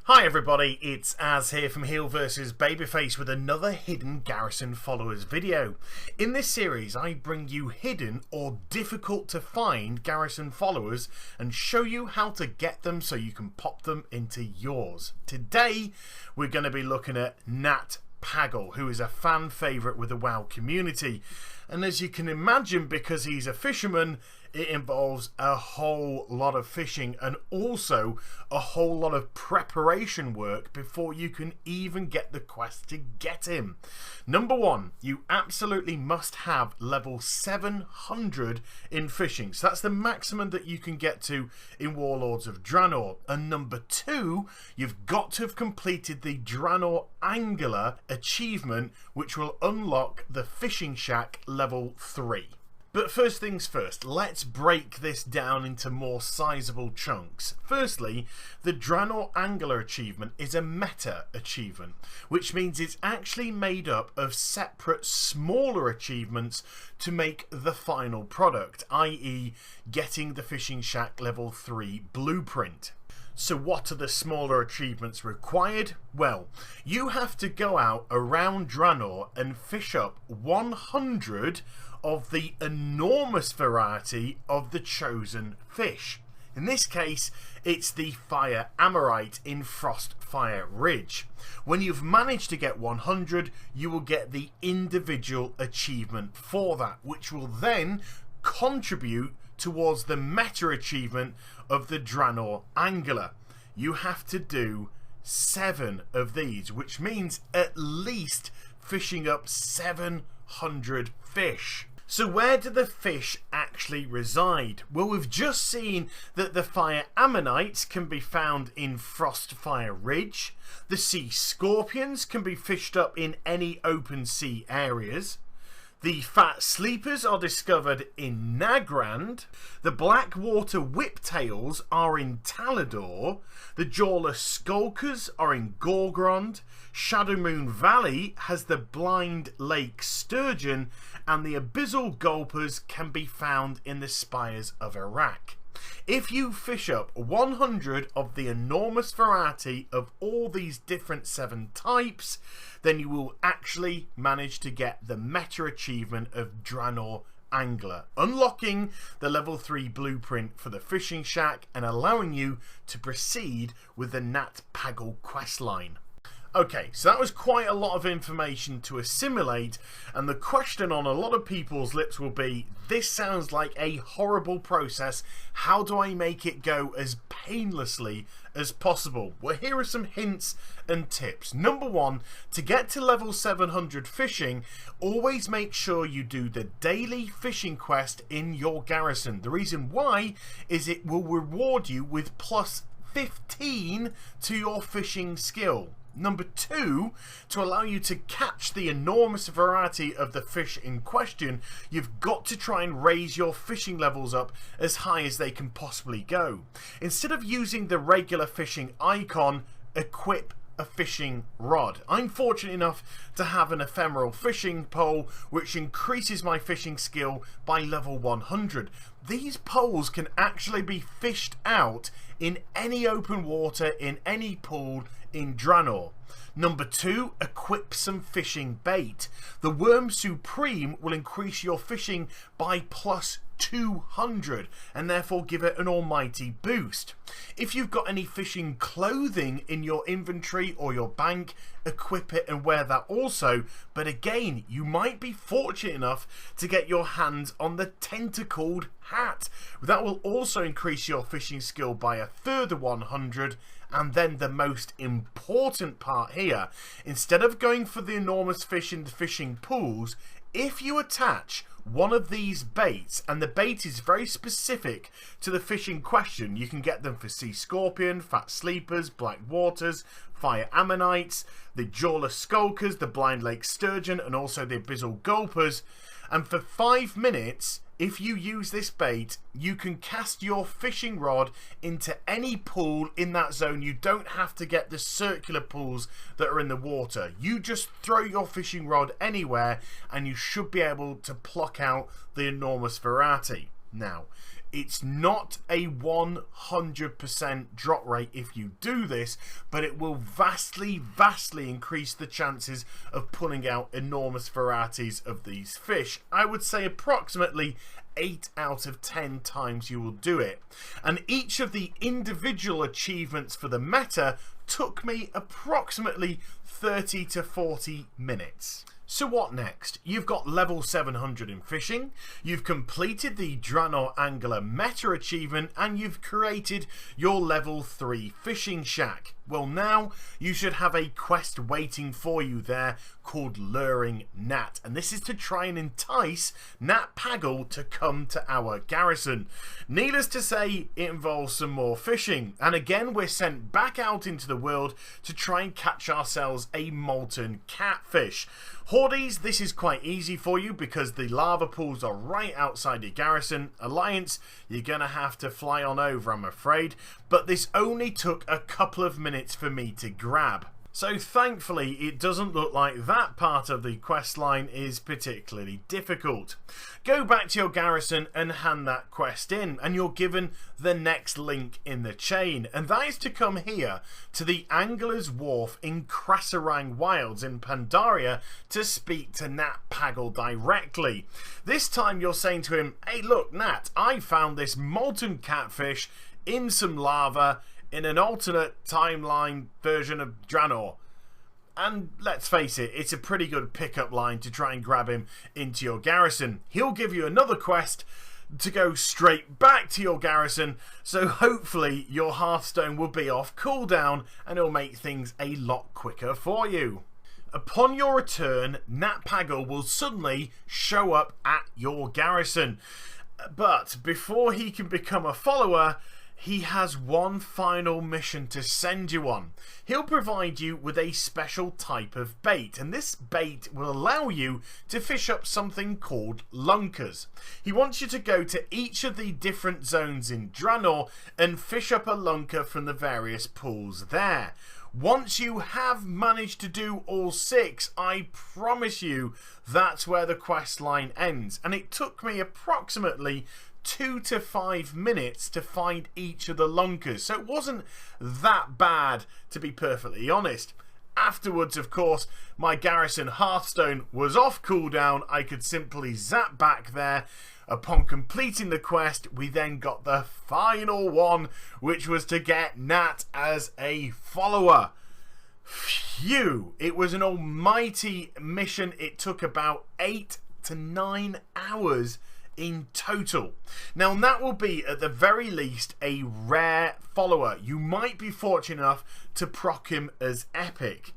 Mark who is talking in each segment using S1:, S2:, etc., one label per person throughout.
S1: Hi everybody, it's Az here from Heelvsbabyface with another hidden Garrison followers video. In this series I bring you hidden or difficult to find Garrison followers and show you how to get them so you can pop them into yours. Today we're going to be looking at Nat Pagle, who is a fan favourite with the WoW community, and as you can imagine, because he's a fisherman, it involves a whole lot of fishing and also a whole lot of preparation work before you can even get the quest to get him. Number one, you absolutely must have level 700 in fishing. So that's the maximum that you can get to in Warlords of Draenor. And number two, you've got to have completed the Draenor Angler achievement, which will unlock the fishing shack level 3. But first things first, let's break this down into more sizable chunks. Firstly, the Draenor Angler achievement is a meta achievement, which means it's actually made up of separate smaller achievements to make the final product, i.e. getting the fishing shack level 3 blueprint. So what are the smaller achievements required? Well, you have to go out around Draenor and fish up 100 of the enormous variety of the chosen fish. In this case, it's the Fire Amorite in Frostfire Ridge. When you've managed to get 100, you will get the individual achievement for that, which will then contribute towards the meta achievement of the Draenor Angler. You have to do 7 of these, which means at least fishing up 700 fish. So where do the fish actually reside? Well, we've just seen that the Fire Ammonites can be found in Frostfire Ridge. The Sea Scorpions can be fished up in any open sea areas. The Fat Sleepers are discovered in Nagrand. The Blackwater Whiptails are in Talador. The Jawless Skulkers are in Gorgrond. Shadowmoon Valley has the Blind Lake Sturgeon, and the Abyssal Gulpers can be found in the Spires of Iraq. If you fish up 100 of the enormous variety of all these different 7 types, then you will actually manage to get the meta achievement of Draenor Angler, unlocking the level 3 blueprint for the fishing shack and allowing you to proceed with the Nat Pagle questline. Okay, so that was quite a lot of information to assimilate, and the question on a lot of people's lips will be, this sounds like a horrible process. How do I make it go as painlessly as possible? Well, here are some hints and tips. Number one, to get to level 700 fishing, always make sure you do the daily fishing quest in your garrison. The reason why is it will reward you with plus 15 to your fishing skill. Number two, to allow you to catch the enormous variety of the fish in question, you've got to try and raise your fishing levels up as high as they can possibly go. Instead of using the regular fishing icon, equip a fishing rod. I'm fortunate enough to have an ephemeral fishing pole which increases my fishing skill by level 100. These poles can actually be fished out in any open water, in any pool in Draenor. Number two, equip some fishing bait. The Worm Supreme will increase your fishing by plus 200 and therefore give it an almighty boost. If you've got any fishing clothing in your inventory or your bank, equip it and wear that also, but again, you might be fortunate enough to get your hands on the tentacled hat. That will also increase your fishing skill by a further 100. And then the most important part here, instead of going for the enormous fish in the fishing pools, if you attach one of these baits, and the bait is very specific to the fish in question, you can get them for Sea Scorpion, Fat Sleepers, Black Waters, Fire Ammonites, the Jawless Skulkers, the Blind Lake Sturgeon, and also the Abyssal Gulpers. And for 5 minutes, if you use this bait, you can cast your fishing rod into any pool in that zone. You don't have to get the circular pools that are in the water. You just throw your fishing rod anywhere and you should be able to pluck out the enormous variety. Now, It's not a 100% drop rate if you do this, but it will vastly increase the chances of pulling out enormous varieties of these fish. I would say approximately 8 out of 10 times you will do it. And each of the individual achievements for the meta took me approximately 30 to 40 minutes. So what next? You've got level 700 in fishing, you've completed the Draenor Angler meta achievement, and you've created your level 3 fishing shack. Well, now you should have a quest waiting for you there called Luring Nat, and this is to try and entice Nat Pagle to come to our garrison. Needless to say, it involves some more fishing, and again we're sent back out into the world to try and catch ourselves a molten catfish. Hordes, this is quite easy for you because the lava pools are right outside your garrison. Alliance, you're gonna have to fly on over, I'm afraid, but this only took a couple of minutes for me to grab. So thankfully it doesn't look like that part of the quest line is particularly difficult. Go back to your garrison and hand that quest in, and you're given the next link in the chain, and that is to come here to the Angler's Wharf in Krasarang Wilds in Pandaria to speak to Nat Pagle directly. This time you're saying to him, hey look Nat, I found this molten catfish in some lava in an alternate timeline version of Draenor. And let's face it, it's a pretty good pickup line to try and grab him into your garrison. He'll give you another quest to go straight back to your garrison, so hopefully your Hearthstone will be off cooldown and it'll make things a lot quicker for you. Upon your return, Nat Pagle will suddenly show up at your garrison. But before he can become a follower, he has one final mission to send you on. He'll provide you with a special type of bait, and this bait will allow you to fish up something called lunkers. He wants you to go to each of the different zones in Draenor and fish up a lunker from the various pools there. Once you have managed to do all 6, I promise you that's where the quest line ends, and it took me approximately 2 to 5 minutes to find each of the lunkers, so it wasn't that bad, to be perfectly honest. Afterwards, of course, my garrison Hearthstone was off cooldown. I could simply zap back there. Upon completing the quest, we then got the final one, which was to get Nat as a follower. Phew! It was an almighty mission. It took about 8 to 9 hours in total. Now that will be at the very least a rare follower. You might be fortunate enough to proc him as epic.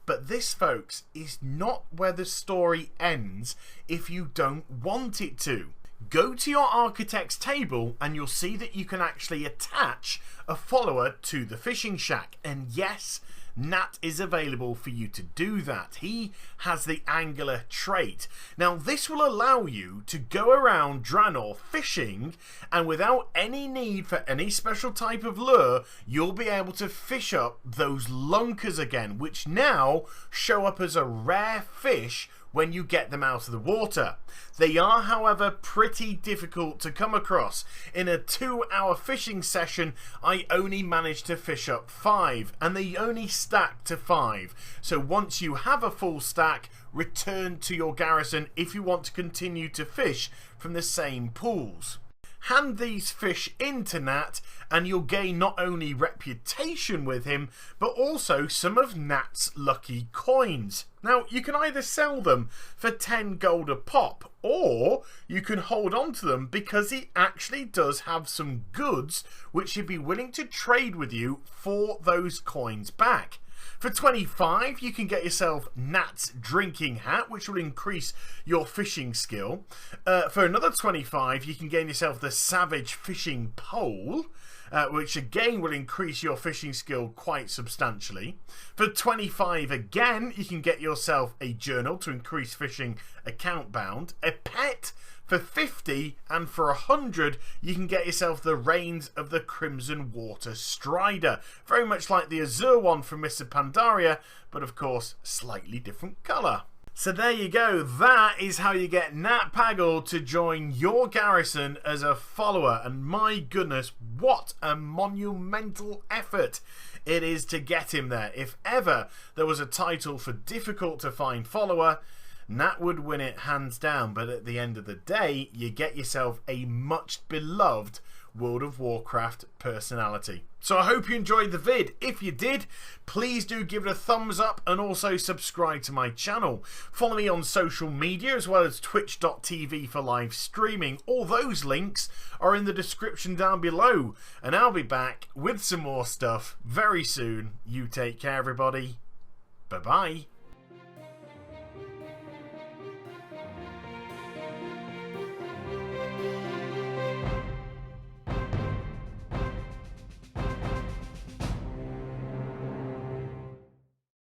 S1: But this, folks, is not where the story ends if you don't want it to. Go to your architect's table and you'll see that you can actually attach a follower to the fishing shack. And yes, Nat is available for you to do that. He has the angler trait. Now this will allow you to go around Draenor fishing, and without any need for any special type of lure, you'll be able to fish up those lunkers again, which now show up as a rare fish when you get them out of the water. They are, however, pretty difficult to come across. In a 2-hour fishing session, I only managed to fish up 5, and they only stack to 5. So once you have a full stack, return to your garrison if you want to continue to fish from the same pools. Hand these fish into Nat and you'll gain not only reputation with him, but also some of Nat's lucky coins. Now, you can either sell them for 10 gold a pop, or you can hold on to them because he actually does have some goods which he'd be willing to trade with you for those coins back. For 25, you can get yourself Nat's drinking hat, which will increase your fishing skill. For another 25, you can gain yourself the Savage Fishing Pole, which again will increase your fishing skill quite substantially. For 25 again, you can get yourself a journal to increase fishing account bound, a pet for 50, and for 100 you can get yourself the reins of the Crimson Water Strider, very much like the Azure one from Mr. Pandaria, but of course slightly different colour. So there you go, that is how you get Nat Pagle to join your Garrison as a follower, and my goodness, what a monumental effort it is to get him there. If ever there was a title for difficult to find follower, Nat would win it hands down, but at the end of the day, you get yourself a much beloved World of Warcraft personality. So I hope you enjoyed the vid. If you did, please do give it a thumbs up and also subscribe to my channel. Follow me on social media as well as twitch.tv for live streaming. All those links are in the description down below. And I'll be back with some more stuff very soon. You take care, everybody. Bye-bye.